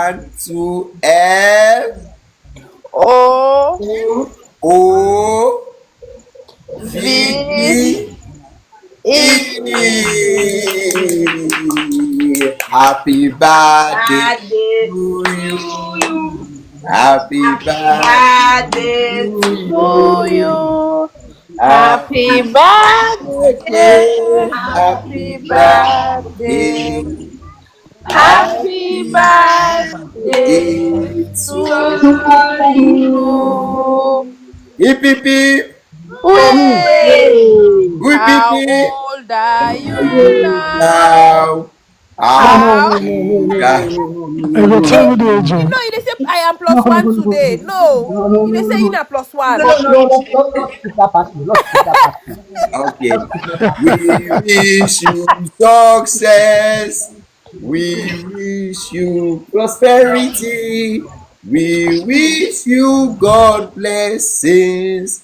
1, 2, F, O O, V, V E. E. Happy birthday Birthday to to you. you. Happy birthday Birthday to To you. you. Happy Happy birthday. happy Happy birthday. birthday. Happy Happy Happy birthday birthday birthday to to to you. you. hip hip hip. Hooray! Hip hip How hip. old are you You now? now. How How? old I go tell me No, the agent. they say I am plus one today. No, they say you are plus No, one. no, no, it's Let's skip that part. Let's skip that part. Okay. Let's skip that part. We wish you success. We wish you prosperity. We wish you God blessings